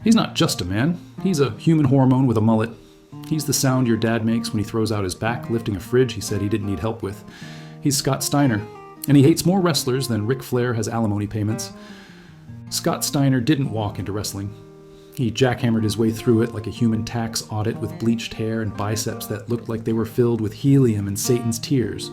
He's not just a man, he's a human hormone with a mullet. He's the sound your dad makes when he throws out his back lifting a fridge he said he didn't need help with. He's Scott Steiner, and he hates more wrestlers than Ric Flair has alimony payments. Scott Steiner didn't walk into wrestling. He jackhammered his way through it like a human tax audit with bleached hair and biceps that looked like they were filled with helium and Satan's tears.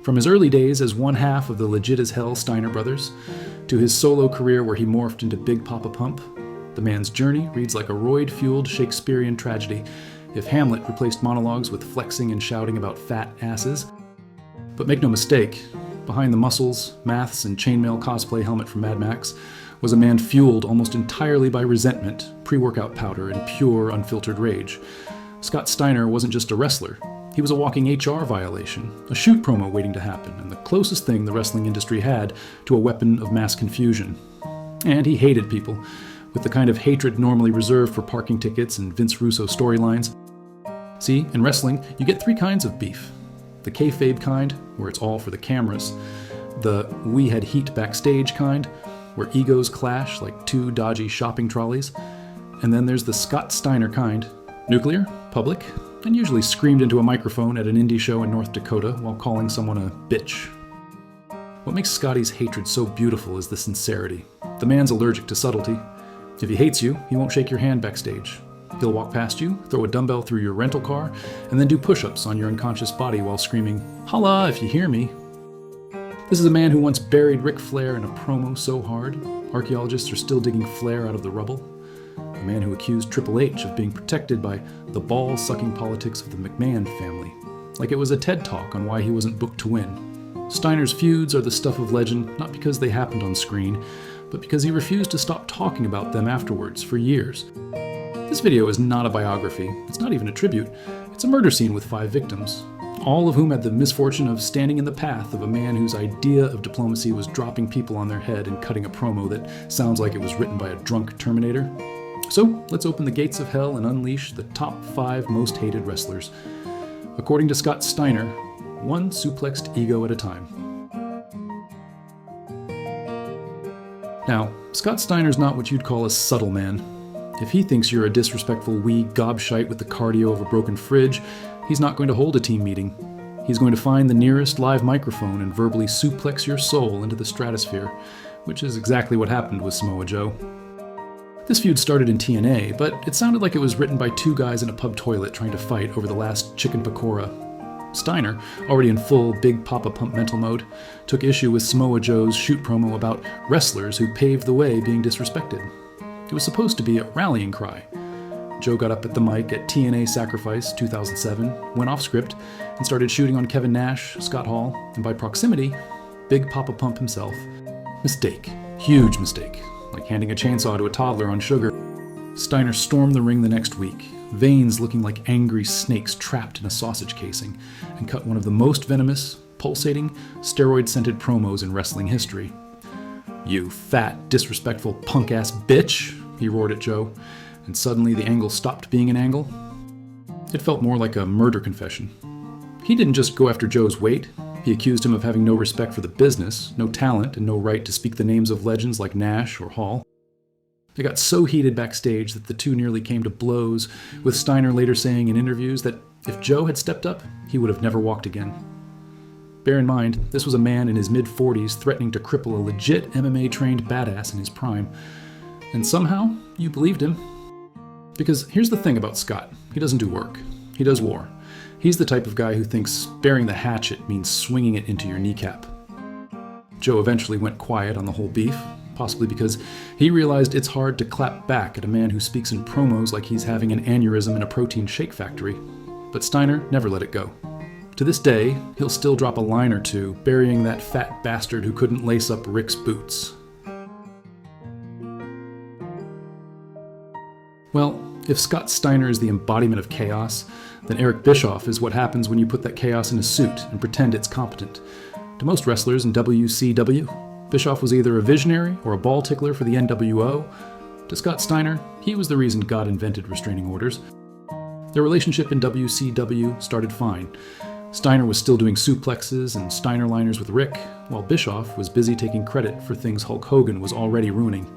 From his early days as one half of the legit-as-hell Steiner brothers, to his solo career where he morphed into Big Papa Pump, the man's journey reads like a roid-fueled Shakespearean tragedy if Hamlet replaced monologues with flexing and shouting about fat asses. But make no mistake, behind the muscles, maths, and chainmail cosplay helmet from Mad Max was a man fueled almost entirely by resentment, pre-workout powder, and pure, unfiltered rage. Scott Steiner wasn't just a wrestler. He was a walking HR violation, a shoot promo waiting to happen, and the closest thing the wrestling industry had to a weapon of mass confusion. And he hated people, with the kind of hatred normally reserved for parking tickets and Vince Russo storylines. See, in wrestling, you get three kinds of beef. The kayfabe kind, where it's all for the cameras. The we had heat backstage kind, where egos clash like two dodgy shopping trolleys. And then there's the Scott Steiner kind, nuclear, public, and usually screamed into a microphone at an indie show in North Dakota while calling someone a bitch. What makes Scotty's hatred so beautiful is the sincerity. The man's allergic to subtlety. If he hates you, he won't shake your hand backstage. He'll walk past you, throw a dumbbell through your rental car, and then do push-ups on your unconscious body while screaming, "Holla if you hear me." This is a man who once buried Ric Flair in a promo so hard, archaeologists are still digging Flair out of the rubble. A man who accused Triple H of being protected by the ball-sucking politics of the McMahon family, like it was a TED Talk on why he wasn't booked to win. Steiner's feuds are the stuff of legend, not because they happened on screen, but because he refused to stop talking about them afterwards for years. This video is not a biography, it's not even a tribute, it's a murder scene with 5 victims, all of whom had the misfortune of standing in the path of a man whose idea of diplomacy was dropping people on their head and cutting a promo that sounds like it was written by a drunk Terminator. So, let's open the gates of hell and unleash the top 5 most hated wrestlers. According to Scott Steiner, one suplexed ego at a time. Now, Scott Steiner's not what you'd call a subtle man. If he thinks you're a disrespectful wee gobshite with the cardio of a broken fridge, he's not going to hold a team meeting. He's going to find the nearest live microphone and verbally suplex your soul into the stratosphere, which is exactly what happened with Samoa Joe. This feud started in TNA, but it sounded like it was written by 2 guys in a pub toilet trying to fight over the last chicken pakora. Steiner, already in full Big Papa Pump mental mode, took issue with Samoa Joe's shoot promo about wrestlers who paved the way being disrespected. It was supposed to be a rallying cry. Joe got up at the mic at TNA Sacrifice 2007, went off script, and started shooting on Kevin Nash, Scott Hall, and by proximity, Big Papa Pump himself. Mistake. Huge mistake. Like handing a chainsaw to a toddler on sugar. Steiner stormed the ring the next week, veins looking like angry snakes trapped in a sausage casing, and cut one of the most venomous, pulsating, steroid-scented promos in wrestling history. "You fat, disrespectful, punk-ass bitch," he roared at Joe, and suddenly the angle stopped being an angle. It felt more like a murder confession. He didn't just go after Joe's weight. He accused him of having no respect for the business, no talent, and no right to speak the names of legends like Nash or Hall. It got so heated backstage that the two nearly came to blows, with Steiner later saying in interviews that if Joe had stepped up, he would have never walked again. Bear in mind, this was a man in his mid-40s threatening to cripple a legit MMA-trained badass in his prime. And somehow, you believed him. Because here's the thing about Scott. He doesn't do work. He does war. He's the type of guy who thinks bearing the hatchet means swinging it into your kneecap. Joe eventually went quiet on the whole beef, possibly because he realized it's hard to clap back at a man who speaks in promos like he's having an aneurysm in a protein shake factory. But Steiner never let it go. To this day, he'll still drop a line or two, burying that fat bastard who couldn't lace up Rick's boots. Well, if Scott Steiner is the embodiment of chaos, then Eric Bischoff is what happens when you put that chaos in a suit and pretend it's competent. To most wrestlers in WCW, Bischoff was either a visionary or a ball tickler for the NWO. To Scott Steiner, he was the reason God invented restraining orders. Their relationship in WCW started fine. Steiner was still doing suplexes and Steiner liners with Ric, while Bischoff was busy taking credit for things Hulk Hogan was already ruining.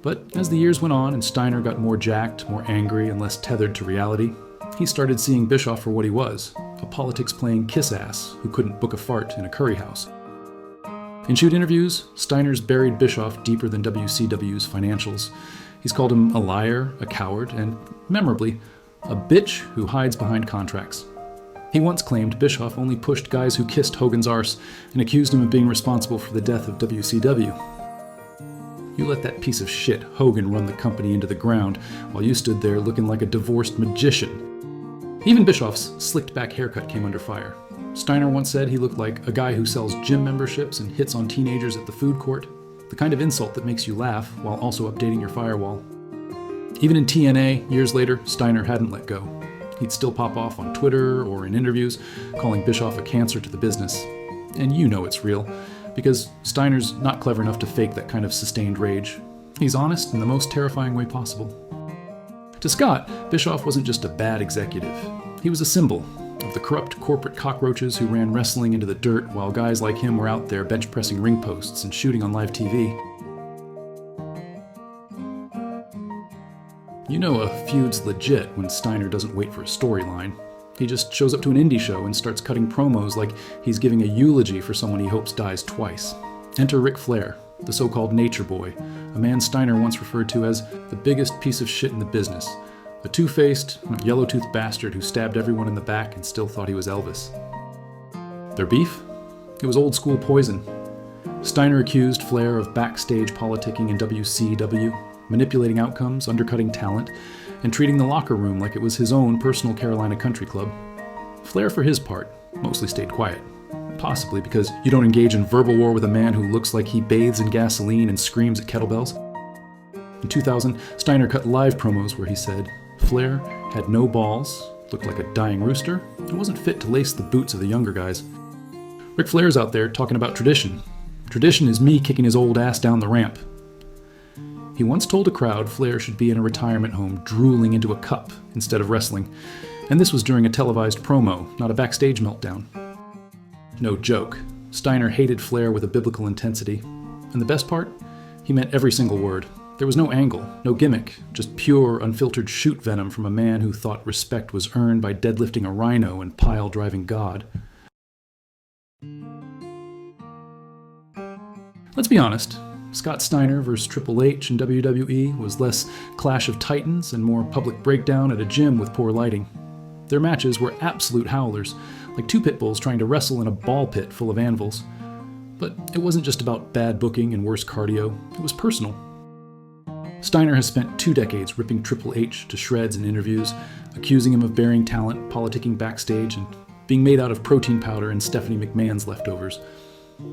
But as the years went on and Steiner got more jacked, more angry, and less tethered to reality, he started seeing Bischoff for what he was, a politics-playing kiss-ass who couldn't book a fart in a curry house. In shoot interviews, Steiner's buried Bischoff deeper than WCW's financials. He's called him a liar, a coward, and, memorably, a bitch who hides behind contracts. He once claimed Bischoff only pushed guys who kissed Hogan's arse and accused him of being responsible for the death of WCW. You let that piece of shit Hogan run the company into the ground while you stood there looking like a divorced magician. Even Bischoff's slicked back haircut came under fire. Steiner once said he looked like a guy who sells gym memberships and hits on teenagers at the food court, the kind of insult that makes you laugh while also updating your firewall. Even in TNA, years later, Steiner hadn't let go. He'd still pop off on Twitter or in interviews, calling Bischoff a cancer to the business. And you know it's real, because Steiner's not clever enough to fake that kind of sustained rage. He's honest in the most terrifying way possible. To Scott, Bischoff wasn't just a bad executive. He was a symbol of the corrupt corporate cockroaches who ran wrestling into the dirt while guys like him were out there bench pressing ring posts and shooting on live TV. You know a feud's legit when Steiner doesn't wait for a storyline. He just shows up to an indie show and starts cutting promos like he's giving a eulogy for someone he hopes dies twice. Enter Ric Flair, the so-called nature boy, a man Steiner once referred to as the biggest piece of shit in the business, a two-faced, yellow-toothed bastard who stabbed everyone in the back and still thought he was Elvis. Their beef? It was old-school poison. Steiner accused Flair of backstage politicking in WCW, manipulating outcomes, undercutting talent, and treating the locker room like it was his own personal Carolina country club. Flair, for his part, mostly stayed quiet. Possibly because you don't engage in verbal war with a man who looks like he bathes in gasoline and screams at kettlebells. In 2000, Steiner cut live promos where he said, Flair had no balls, looked like a dying rooster, and wasn't fit to lace the boots of the younger guys. Ric Flair's out there talking about tradition. Tradition is me kicking his old ass down the ramp. He once told a crowd Flair should be in a retirement home drooling into a cup instead of wrestling, and this was during a televised promo, not a backstage meltdown. No joke, Steiner hated Flair with a biblical intensity, and the best part? He meant every single word. There was no angle, no gimmick, just pure, unfiltered shoot venom from a man who thought respect was earned by deadlifting a rhino and pile-driving God. Let's be honest. Scott Steiner vs. Triple H in WWE was less clash of titans and more public breakdown at a gym with poor lighting. Their matches were absolute howlers, like two pit bulls trying to wrestle in a ball pit full of anvils. But it wasn't just about bad booking and worse cardio, it was personal. Steiner has spent 2 decades ripping Triple H to shreds in interviews, accusing him of burying talent, politicking backstage, and being made out of protein powder and Stephanie McMahon's leftovers.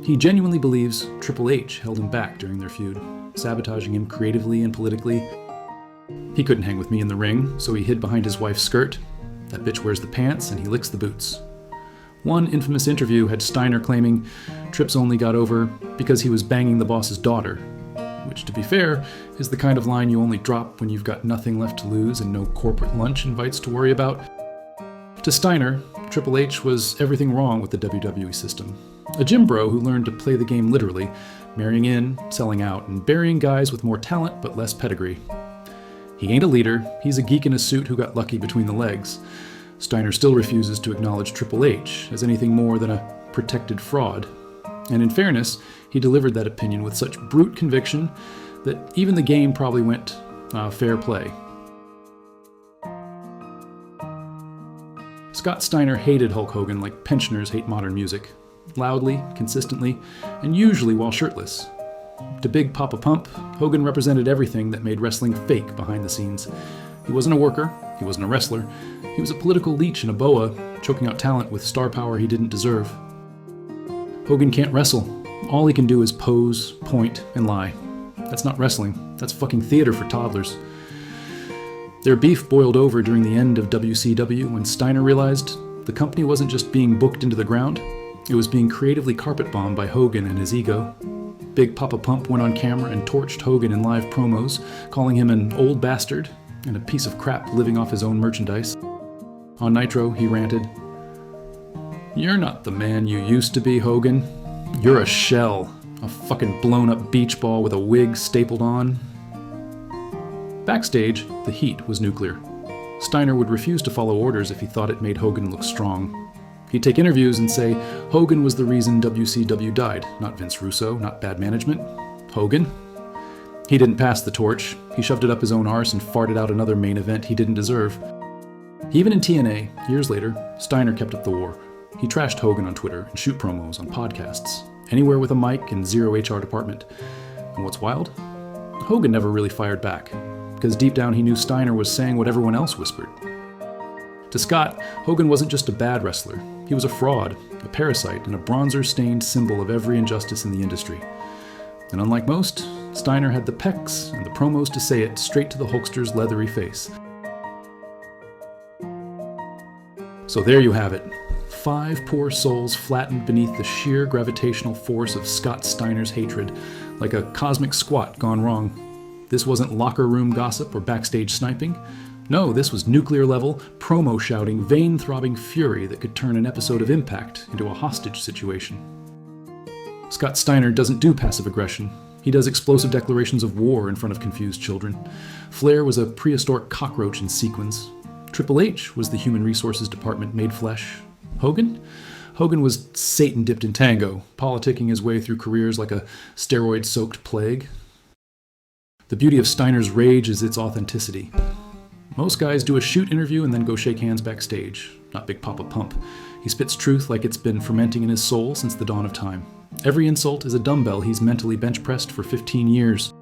He genuinely believes Triple H held him back during their feud, sabotaging him creatively and politically. He couldn't hang with me in the ring, so he hid behind his wife's skirt. That bitch wears the pants and he licks the boots. One infamous interview had Steiner claiming Trips only got over because he was banging the boss's daughter, which, to be fair, is the kind of line you only drop when you've got nothing left to lose and no corporate lunch invites to worry about. To Steiner, Triple H was everything wrong with the WWE system. A gym bro who learned to play the game literally, marrying in, selling out, and burying guys with more talent but less pedigree. He ain't a leader, he's a geek in a suit who got lucky between the legs. Steiner still refuses to acknowledge Triple H as anything more than a protected fraud. And in fairness, he delivered that opinion with such brute conviction that even the game probably went, fair play. Scott Steiner hated Hulk Hogan like pensioners hate modern music. Loudly, consistently, and usually while shirtless. To Big Papa Pump, Hogan represented everything that made wrestling fake behind the scenes. He wasn't a worker, he wasn't a wrestler, he was a political leech in a boa, choking out talent with star power he didn't deserve. Hogan can't wrestle. All he can do is pose, point, and lie. That's not wrestling, that's fucking theater for toddlers. Their beef boiled over during the end of WCW when Steiner realized the company wasn't just being booked into the ground, it was being creatively carpet-bombed by Hogan and his ego. Big Papa Pump went on camera and torched Hogan in live promos, calling him an old bastard and a piece of crap living off his own merchandise. On Nitro, he ranted, You're not the man you used to be, Hogan. You're a shell. A fucking blown up beach ball with a wig stapled on. Backstage, the heat was nuclear. Steiner would refuse to follow orders if he thought it made Hogan look strong. He'd take interviews and say Hogan was the reason WCW died, not Vince Russo, not bad management. Hogan? He didn't pass the torch. He shoved it up his own arse and farted out another main event he didn't deserve. Even in TNA, years later, Steiner kept up the war. He trashed Hogan on Twitter and shoot promos on podcasts, anywhere with a mic and zero HR department. And what's wild? Hogan never really fired back, because deep down he knew Steiner was saying what everyone else whispered. To Scott, Hogan wasn't just a bad wrestler. He was a fraud, a parasite, and a bronzer-stained symbol of every injustice in the industry. And unlike most, Steiner had the pecs and the promos to say it straight to the Hulkster's leathery face. So there you have it. 5 poor souls flattened beneath the sheer gravitational force of Scott Steiner's hatred, like a cosmic squat gone wrong. This wasn't locker room gossip or backstage sniping. No, this was nuclear-level, promo-shouting, vein-throbbing fury that could turn an episode of Impact into a hostage situation. Scott Steiner doesn't do passive aggression. He does explosive declarations of war in front of confused children. Flair was a prehistoric cockroach in sequins. Triple H was the human resources department made flesh. Hogan? Hogan was Satan dipped in tango, politicking his way through careers like a steroid-soaked plague. The beauty of Steiner's rage is its authenticity. Most guys do a shoot interview and then go shake hands backstage, not Big Papa Pump. He spits truth like it's been fermenting in his soul since the dawn of time. Every insult is a dumbbell he's mentally bench-pressed for 15 years.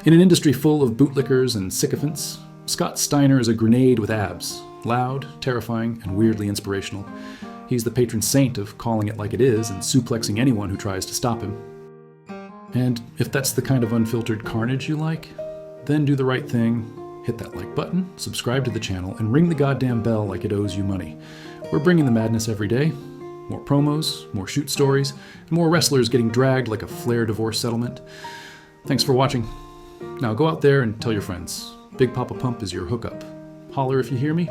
In an industry full of bootlickers and sycophants, Scott Steiner is a grenade with abs, loud, terrifying, and weirdly inspirational. He's the patron saint of calling it like it is and suplexing anyone who tries to stop him. And if that's the kind of unfiltered carnage you like, then do the right thing. Hit that like button, subscribe to the channel, and ring the goddamn bell like it owes you money. We're bringing the madness every day. More promos, more shoot stories, and more wrestlers getting dragged like a Flair divorce settlement. Thanks for watching. Now go out there and tell your friends. Big Papa Pump is your hookup. Holler if you hear me.